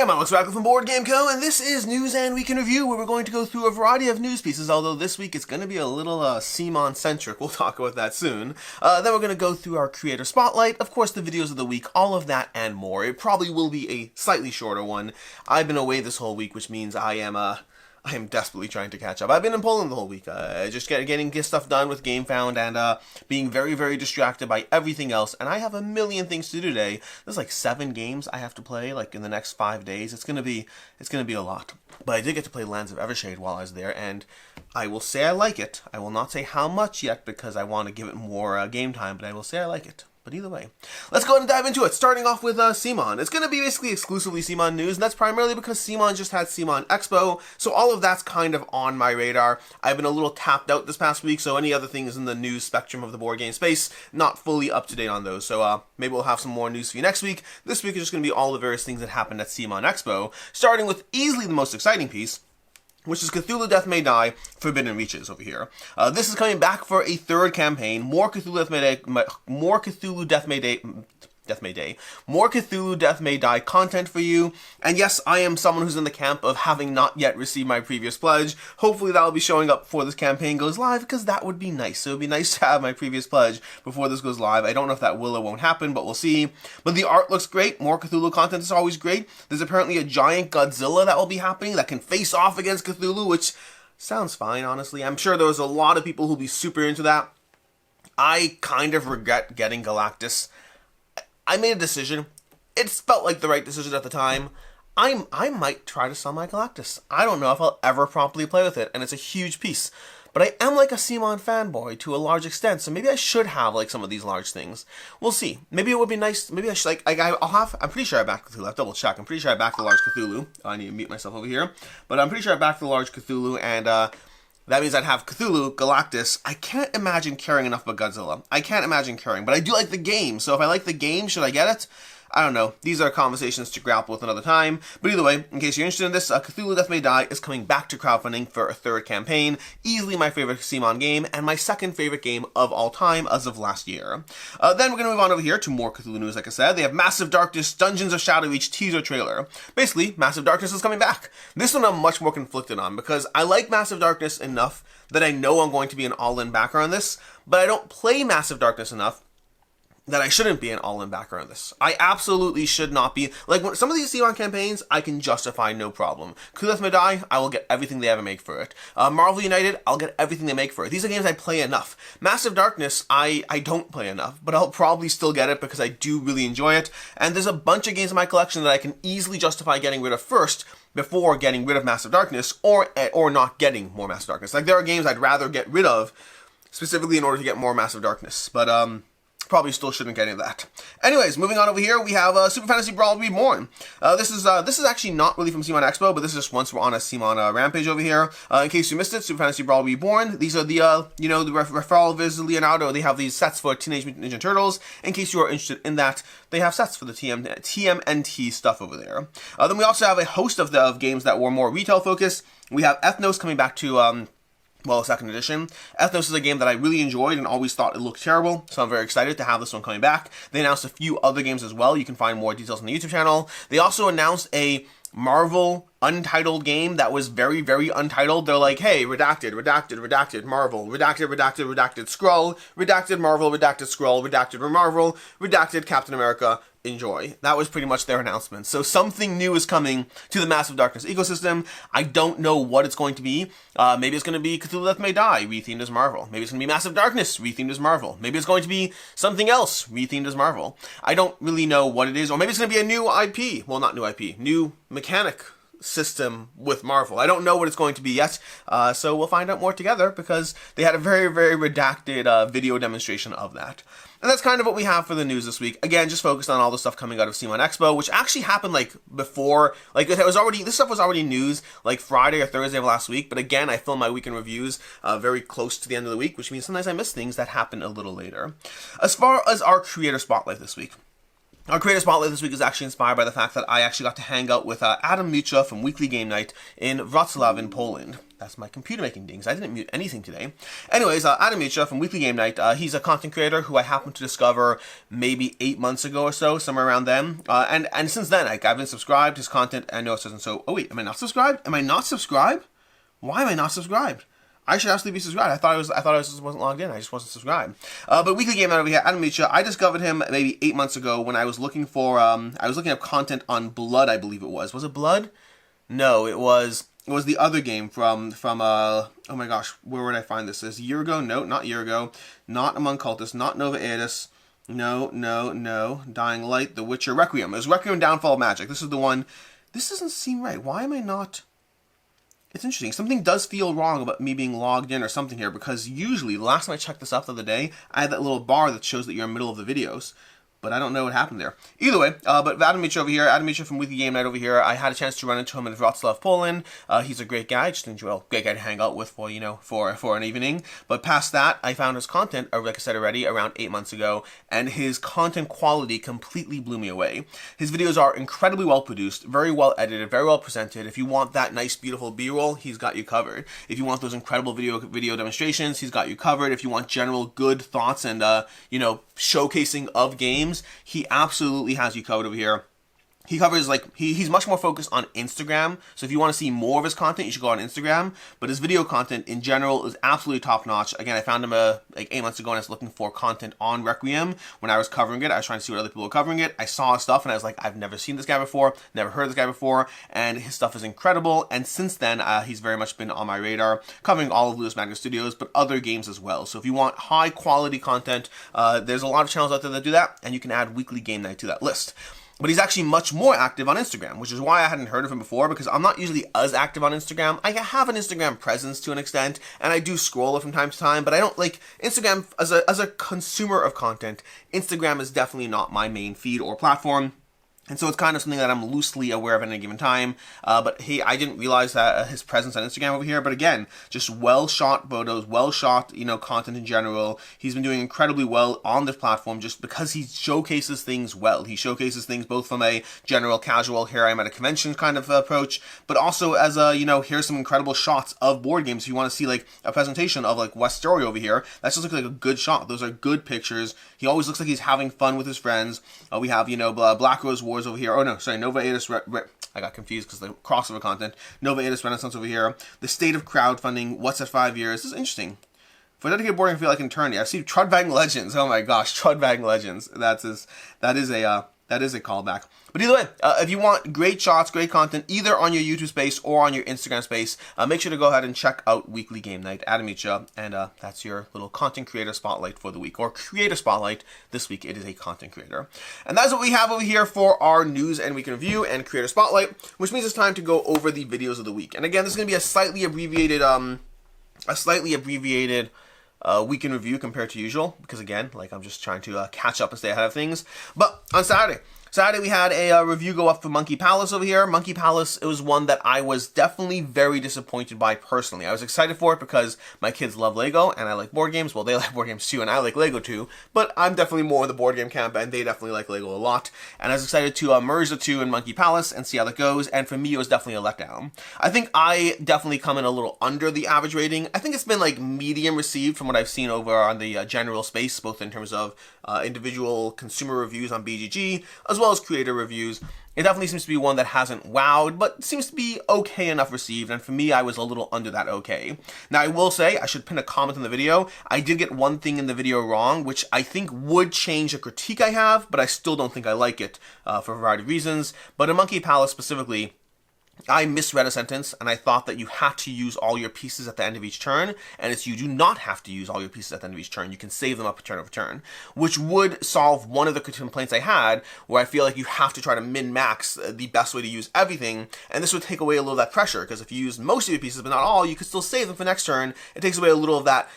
I'm Alex Radcliffe from Board Game Co., and this is News and Week in Review, where we're going to go through a variety of news pieces, although this week it's going to be a little CMON-centric. We'll talk about that soon. Then we're going to go through our Creator Spotlight, of course the videos of the week, all of that and more. It probably will be a slightly shorter one. I've been away this whole week, which means I am desperately trying to catch up. I've been in Poland the whole week, just getting stuff done with GameFound and being very, very distracted by everything else. And I have a million things to do today. There's like 7 games I have to play like in the next 5 days. It's gonna be a lot. But I did get to play Lands of Evershade while I was there, and I will say I like it. I will not say how much yet because I want to give it more game time, but I will say I like it. But either way, let's go ahead and dive into it, starting off with CMON. It's going to be basically exclusively CMON news, and that's primarily because CMON just had CMON Expo, so all of that's kind of on my radar. I've been a little tapped out this past week, so any other things in the news spectrum of the board game space, not fully up to date on those. So maybe we'll have some more news for you next week. This week is just going to be all the various things that happened at CMON Expo, starting with easily the most exciting piece, which is Cthulhu Death May Die, Forbidden Reaches over here. This is coming back for a 3rd campaign, more Cthulhu Death May Die content for you. And yes, I am someone who's in the camp of having not yet received my previous pledge. Hopefully that'll be showing up before this campaign goes live, because that would be nice. It would be nice to have my previous pledge before this goes live. I don't know if that will or won't happen, but we'll see. But the art looks great. More Cthulhu content is always great. There's apparently a giant Godzilla that will be happening that can face off against Cthulhu, which sounds fine, honestly. I'm sure there's a lot of people who'll be super into that. I kind of regret getting Galactus. I made a decision. It felt like the right decision at the time. I might try to sell my Galactus. I don't know if I'll ever properly play with it, and it's a huge piece. But I am like a CMON fanboy to a large extent, so maybe I should have like some of these large things. We'll see. Maybe it would be nice. Maybe I should I'm pretty sure I backed Cthulhu. I've double checked. I'm pretty sure I backed the large Cthulhu. I need to mute myself over here. But I'm pretty sure I backed the large Cthulhu, and that means I'd have Cthulhu, Galactus. I can't imagine caring enough about Godzilla. I can't imagine caring, but I do like the game. So if I like the game, should I get it? I don't know. These are conversations to grapple with another time. But either way, in case you're interested in this, Cthulhu Death May Die is coming back to crowdfunding for a 3rd campaign. Easily my favorite CMON game, and my 2nd favorite game of all time as of last year. Then we're going to move on over here to more Cthulhu news, like I said. They have Massive Darkness Dungeons of Shadow Reach teaser trailer. Basically, Massive Darkness is coming back. This one I'm much more conflicted on, because I like Massive Darkness enough that I know I'm going to be an all-in backer on this, but I don't play Massive Darkness enough that I shouldn't be an all-in backer on this. I absolutely should not be. Like, when some of these CMON campaigns, I can justify no problem. Cthulhu Death May Die, I will get everything they ever make for it. Marvel United, I'll get everything they make for it. These are games I play enough. Massive Darkness, I don't play enough, but I'll probably still get it because I do really enjoy it. And there's a bunch of games in my collection that I can easily justify getting rid of first, before getting rid of Massive Darkness, or not getting more Massive Darkness. Like, there are games I'd rather get rid of, specifically in order to get more Massive Darkness. But, probably still shouldn't get any of that. Anyways, moving on over here, we have Super Fantasy Brawl Reborn. This is actually not really from CMON Expo, but this is just once we're on a CMON rampage over here. In case you missed it, Super Fantasy Brawl Reborn. These are the the Referral Viz Leonardo. They have these sets for Teenage Mutant Ninja Turtles. In case you are interested in that, they have sets for the TMNT stuff over there. Then we also have a host of games that were more retail focused. We have Ethnos coming back to well, 2nd edition. Ethnos is a game that I really enjoyed and always thought it looked terrible, so I'm very excited to have this one coming back. They announced a few other games as well. You can find more details on the YouTube channel. They also announced a Marvel untitled game that was very, very untitled. They're like, hey, redacted, Marvel, redacted, Skrull, redacted, Marvel, redacted, Skrull, redacted, Marvel, redacted, Captain America, enjoy. That was pretty much their announcement. So something new is coming to the Massive Darkness ecosystem. I don't know what it's going to be. Maybe it's going to be Cthulhu Death May Die, rethemed as Marvel. Maybe it's going to be Massive Darkness, rethemed as Marvel. Maybe it's going to be something else, rethemed as Marvel. I don't really know what it is. Or maybe it's going to be a new IP. Well, not new IP. New mechanic system with Marvel. I don't know what it's going to be yet, so we'll find out more together, because they had a very, very redacted video demonstration of that. And that's kind of what we have for the news this week. Again, just focused on all the stuff coming out of CMON Expo, which actually happened like before, like this stuff was already news like Friday or Thursday of last week, but again, I film my weekend reviews very close to the end of the week, which means sometimes I miss things that happen a little later. As far as our Creator Spotlight this week, Our creator spotlight this week is actually inspired by the fact that I actually got to hang out with Adam Mucha from Weekly Game Night in Wrocław in Poland. That's my computer making dings. I didn't mute anything today. Anyways, Adam Mucha from Weekly Game Night, he's a content creator who I happened to discover maybe 8 months ago or so, somewhere around then. And since then, I've been subscribed. His content, I know it says so. Oh wait, am I not subscribed? Am I not subscribed? Why am I not subscribed? I should absolutely be subscribed. I thought I just wasn't logged in. I just wasn't subscribed. But Weekly Game Night over here, Adam Mucha. I discovered him maybe 8 months ago when I was looking for I was looking up content on Blood, I believe it was. Was it Blood? No, it was the other game from oh my gosh, where would I find this? Is year ago? No, not year ago. Not Among Cultists, not Nova Aetus. No. Dying Light, The Witcher, Requiem. It was Requiem Downfall of Magic. This is the one. This doesn't seem right. Why am I not? It's interesting. Something does feel wrong about me being logged in or something here, because usually, the last time I checked this up the other day, I had that little bar that shows that you're in the middle of the videos. But I don't know what happened there. Either way, but Adam Mucha over here, Adam Mucha from Weekly Game Night over here, I had a chance to run into him in Wrocław, Poland. He's a great guy, great guy to hang out with for, for an evening. But past that, I found his content, like I said already, around 8 months ago, and his content quality completely blew me away. His videos are incredibly well produced, very well edited, very well presented. If you want that nice, beautiful B-roll, he's got you covered. If you want those incredible video demonstrations, he's got you covered. If you want general good thoughts and, showcasing of games, he absolutely has you covered over here. He covers, he's much more focused on Instagram, so if you want to see more of his content, you should go on Instagram, but his video content in general is absolutely top-notch. Again, I found him, 8 months ago, and I was looking for content on Requiem. When I was covering it, I was trying to see what other people were covering it. I saw his stuff, and I was like, I've never seen this guy before, never heard of this guy before, and his stuff is incredible, and since then, he's very much been on my radar, covering all of Lewis Magnet Studios, but other games as well. So if you want high-quality content, there's a lot of channels out there that do that, and you can add Weekly Game Night to that list. But he's actually much more active on Instagram, which is why I hadn't heard of him before, because I'm not usually as active on Instagram. I have an Instagram presence to an extent, and I do scroll it from time to time, but I don't like Instagram as a consumer of content. Instagram is definitely not my main feed or platform. And so it's kind of something that I'm loosely aware of at any given time. But hey, I didn't realize that his presence on Instagram over here. But again, just well-shot photos, well-shot, content in general. He's been doing incredibly well on this platform just because he showcases things well. He showcases things both from a general, casual, here I am at a convention kind of approach, but also as a, here's some incredible shots of board games. If you want to see a presentation of West Story over here, that's just like a good shot. Those are good pictures. He always looks like he's having fun with his friends. We have, Black Rose Wars over here. Oh no, sorry, Nova Aetus. I got confused because the crossover content. Nova Aetus Renaissance over here. The state of crowdfunding. What's at 5 years? This is interesting. For a dedicated boarding, I feel like an eternity. I see Trudvang Legends. Oh my gosh, Trudvang Legends. That is a callback. But either way, if you want great shots, great content, either on your YouTube space or on your Instagram space, make sure to go ahead and check out Weekly Game Night, Adam Mucha, and that's your little content creator spotlight for the week, or creator spotlight. This week it is a content creator. And that's what we have over here for our news and week in review and creator spotlight, which means it's time to go over the videos of the week. And again, this is going to be a slightly abbreviated week in review compared to usual, because again, I'm just trying to catch up and stay ahead of things. But on Saturday we had a review go up for Monkey Palace over here. Monkey Palace, it was one that I was definitely very disappointed by personally. I was excited for it because my kids love Lego and I like board games. Well, they like board games too and I like Lego too, but I'm definitely more in the board game camp and they definitely like Lego a lot. And I was excited to merge the two in Monkey Palace and see how that goes, and for me it was definitely a letdown. I think I definitely come in a little under the average rating. I think it's been medium received from what I've seen over on the general space, both in terms of individual consumer reviews on BGG, as well as creator reviews. It definitely seems to be one that hasn't wowed, but seems to be okay enough received, and for me, I was a little under that okay. Now, I will say, I should pin a comment in the video, I did get one thing in the video wrong, which I think would change a critique I have, but I still don't think I like it, for a variety of reasons. But in Monkey Palace specifically, I misread a sentence, and I thought that you had to use all your pieces at the end of each turn, and it's you do not have to use all your pieces at the end of each turn. You can save them up turn over turn, which would solve one of the complaints I had, where I feel like you have to try to min-max the best way to use everything, and this would take away a little of that pressure, because if you use most of your pieces, but not all, you could still save them for next turn. It takes away a little of that,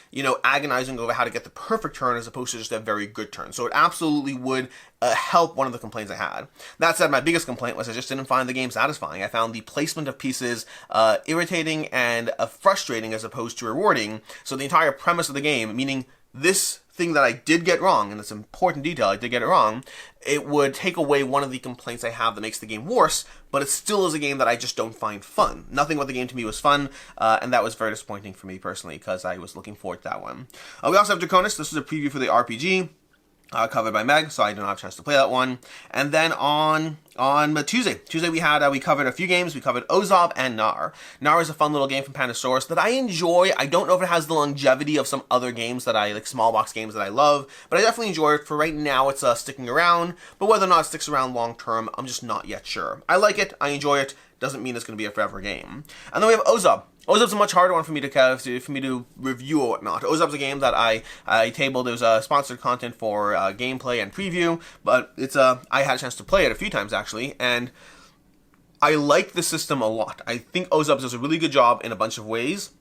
agonizing over how to get the perfect turn as opposed to just a very good turn. So it absolutely would help one of the complaints I had. That said, my biggest complaint was I just didn't find the game satisfying. I found the placement of pieces irritating and frustrating as opposed to rewarding. So the entire premise of the game, meaning this thing that I did get wrong, and it's an important detail, I did get it wrong, it would take away one of the complaints I have that makes the game worse, but it still is a game that I just don't find fun. Nothing about the game to me was fun, and that was very disappointing for me personally, because I was looking forward to that one. We also have Draconis. This is a preview for the RPG. Covered by Meg, so I didn't have a chance to play that one. And then on Tuesday we covered a few games. We covered Ozob and Nar. Nar is a fun little game from Pandasaurus that I enjoy. I don't know if it has the longevity of some other games that I like, small box games that I love, but I definitely enjoy it. For right now, it's sticking around, but whether or not it sticks around long term, I'm just not yet sure. I like it, I enjoy it. Doesn't mean it's going to be a forever game. And then we have Ozob. Ozob's a much harder one for me to review or whatnot. Ozob's a game that I tabled. There's sponsored content for gameplay and preview, but it's I had a chance to play it a few times actually, and I like the system a lot. I think Ozob does a really good job in a bunch of ways,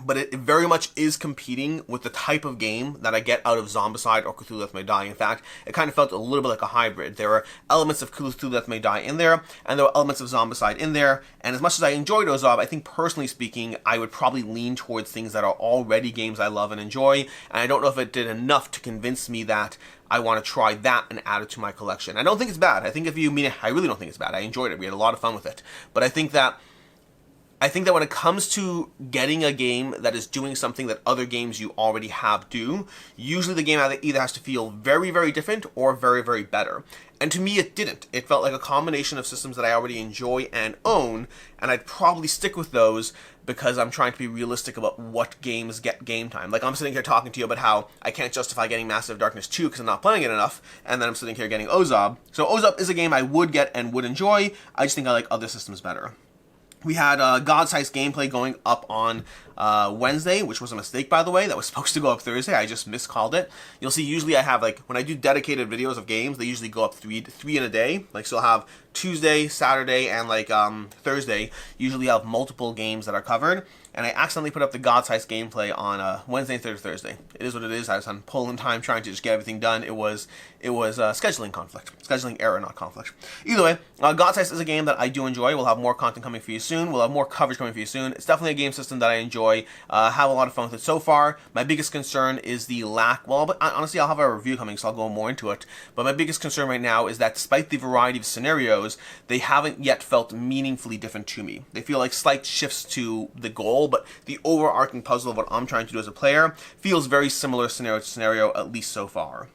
but it very much is competing with the type of game that I get out of Zombicide or Cthulhu Death May Die. In fact, it kind of felt a little bit like a hybrid. There were elements of Cthulhu Death May Die in there, and there were elements of Zombicide in there, and as much as I enjoyed Ozob, I think personally speaking, I would probably lean towards things that are already games I love and enjoy, and I don't know if it did enough to convince me that I want to try that and add it to my collection. I don't think it's bad. I really don't think it's bad. I enjoyed it. We had a lot of fun with it. But I think that when it comes to getting a game that is doing something that other games you already have do, usually the game either has to feel very, very different or very, very better. And to me, it didn't. It felt like a combination of systems that I already enjoy and own, and I'd probably stick with those because I'm trying to be realistic about what games get game time. Like, I'm sitting here talking to you about how I can't justify getting Massive Darkness 2 because I'm not playing it enough, and then I'm sitting here getting Ozob. So Ozob is a game I would get and would enjoy. I just think I like other systems better. We had God-sized gameplay going up on Wednesday, which was a mistake, by the way. That was supposed to go up Thursday. I just miscalled it. You'll see, usually I have, like, when I do dedicated videos of games, they usually go up three in a day. Like, so I'll have Tuesday, Saturday, and, like, Thursday. Usually have multiple games that are covered. And I accidentally put up the God-sized gameplay on Wednesday, Thursday. It is what it is. I was on Poland time trying to just get everything done. It was scheduling conflict. Scheduling error, not conflict. Either way, God-sized is a game that I do enjoy. We'll have more content coming for you soon. We'll have more coverage coming for you soon. It's definitely a game system that I enjoy. Have a lot of fun with it so far. My biggest concern is the lack. Well, but honestly, I'll have a review coming, so I'll go more into it. But my biggest concern right now is that despite the variety of scenarios, they haven't yet felt meaningfully different to me. They feel like slight shifts to the goal, but the overarching puzzle of what I'm trying to do as a player feels very similar scenario to scenario, at least so far.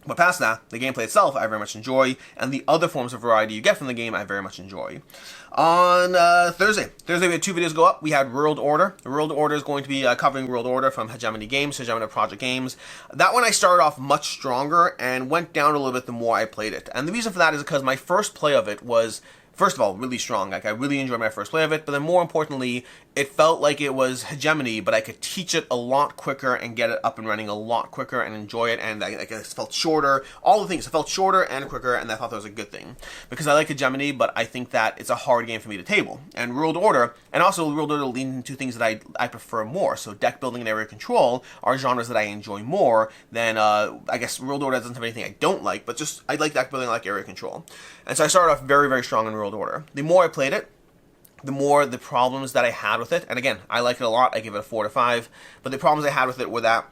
But past that, the gameplay itself I very much enjoy, and the other forms of variety you get from the game I very much enjoy. On Thursday we had 2 videos go up. We had World Order. World Order is going to be covering World Order from Hegemony Games, Hegemony Project Games. That one I started off much stronger and went down a little bit the more I played it. And the reason for that is because my first play of it was, first of all, really strong. Like, I really enjoyed my first play of it, but then more importantly, it felt like it was Hegemony, but I could teach it a lot quicker and get it up and running a lot quicker and enjoy it, and it felt shorter. All the things, it felt shorter and quicker, and I thought that was a good thing. Because I like Hegemony, but I think that it's a hard game for me to table. And World Order, and also World Order leans into things that I prefer more. So deck building and area control are genres that I enjoy more than, I guess World Order doesn't have anything I don't like, but just, I like deck building, I like area control. And so I started off very, very strong in World Order. The more I played it, the more the problems that I had with it, and again, I like it a lot, I give it a 4 to 5, but the problems I had with it were that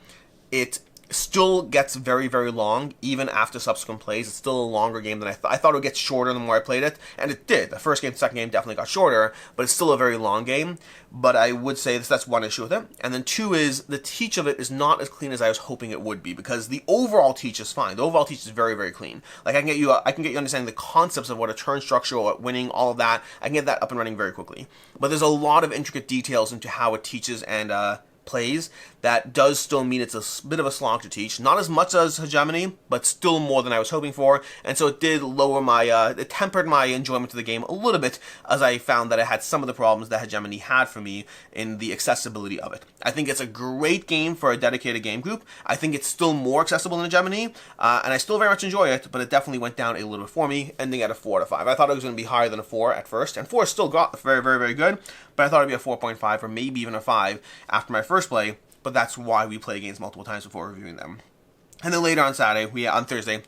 it still gets very, very long, even after subsequent plays. It's still a longer game than I thought it would get shorter the more I played it, and it did. The first game, second game definitely got shorter, but it's still a very long game. But I would say that's one issue with it. And then 2 is, the teach of it is not as clean as I was hoping it would be, because the overall teach is fine. The overall teach is very, very clean. Like, I can get you understanding the concepts of what a turn structure, what winning, all of that. I can get that up and running very quickly. But there's a lot of intricate details into how it teaches and plays that does still mean it's a bit of a slog to teach. Not as much as Hegemony, but still more than I was hoping for, and so it did lower my, it tempered my enjoyment of the game a little bit, as I found that it had some of the problems that Hegemony had for me in the accessibility of it. I think it's a great game for a dedicated game group. I think it's still more accessible than Hegemony, and I still very much enjoy it, but it definitely went down a little bit for me, ending at a 4 to 5. I thought it was going to be higher than a 4 at first, and 4 still got very, very, very good, but I thought it'd be a 4.5 or maybe even a 5 after my first play, but that's why we play games multiple times before reviewing them. And then later on Thursday,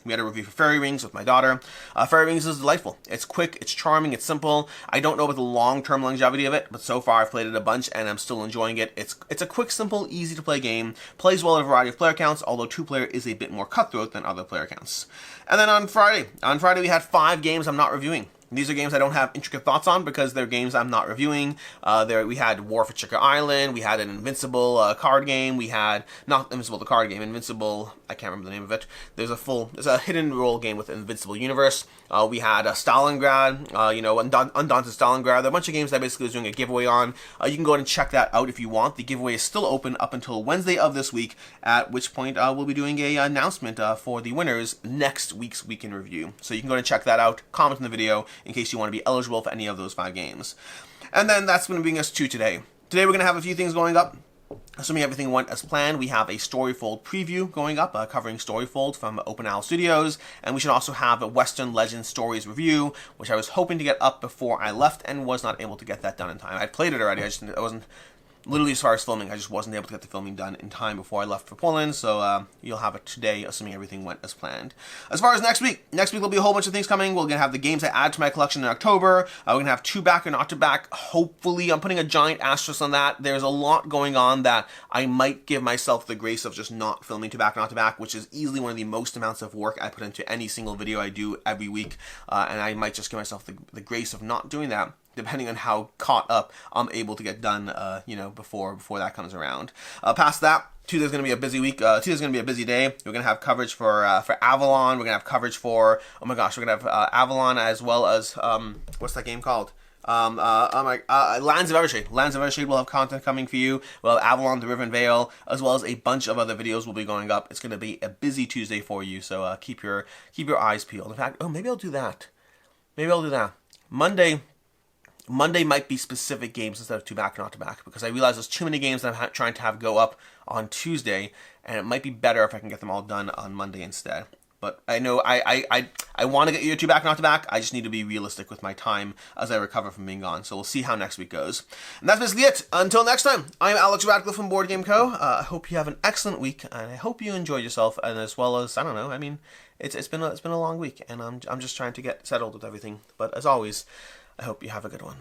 we had a review for Fairy Rings with my daughter. Fairy Rings is delightful. It's quick, it's charming, it's simple. I don't know about the long-term longevity of it, but so far I've played it a bunch and I'm still enjoying it. It's a quick, simple, easy-to-play game. Plays well at a variety of player counts, although 2-player is a bit more cutthroat than other player counts. And then on Friday we had 5 games I'm not reviewing. These are games I don't have intricate thoughts on because they're games I'm not reviewing. We had War for Chicker Island, we had an Invincible card game, we had, not Invincible the card game, Invincible, I can't remember the name of it. There's a hidden role game with Invincible Universe. We had Stalingrad, Undaunted Stalingrad. There are a bunch of games that I basically was doing a giveaway on. You can go ahead and check that out if you want. The giveaway is still open up until Wednesday of this week, at which point we'll be doing an announcement for the winners next week's Week in Review. So you can go ahead and check that out, comment in the video, in case you want to be eligible for any of those 5 games. And then that's going to bring us to today. Today we're going to have a few things going up. Assuming everything went as planned, we have a Storyfold preview going up, covering Storyfold from Open Owl Studios, and we should also have a Western Legend Stories review, which I was hoping to get up before I left and was not able to get that done in time. I played it already, I wasn't, literally as far as filming, I just wasn't able to get the filming done in time before I left for Poland, so you'll have it today, assuming everything went as planned. As far as next week there'll be a whole bunch of things coming. We're going to have the games I add to my collection in October. We're going to have 2 back or not to back. Hopefully, I'm putting a giant asterisk on that. There's a lot going on that I might give myself the grace of just not filming 2 back or not to back, which is easily one of the most amounts of work I put into any single video I do every week, and I might just give myself the grace of not doing that, depending on how caught up I'm able to get done, before that comes around. Past that, Tuesday's going to be a busy week. Tuesday's going to be a busy day. We're going to have coverage for Avalon. We're going to have coverage for, we're going to have Avalon as well as, what's that game called? Lands of Evershade. Lands of Evershade will have content coming for you. We'll have Avalon, the River and Vale, as well as a bunch of other videos will be going up. It's going to be a busy Tuesday for you, so keep your eyes peeled. In fact, maybe I'll do that. Monday might be specific games instead of 2 back or not to back, because I realize there's too many games that I'm trying to have go up on Tuesday, and it might be better if I can get them all done on Monday instead. But I know I want to get you 2 back or not to back. I just need to be realistic with my time as I recover from being gone. So we'll see how next week goes. And that's basically it. Until next time, I'm Alex Radcliffe from Board Game Co. I hope you have an excellent week, and I hope you enjoyed yourself, and as well as, I don't know, I mean, it's been a long week, and I'm just trying to get settled with everything. But as always, I hope you have a good one.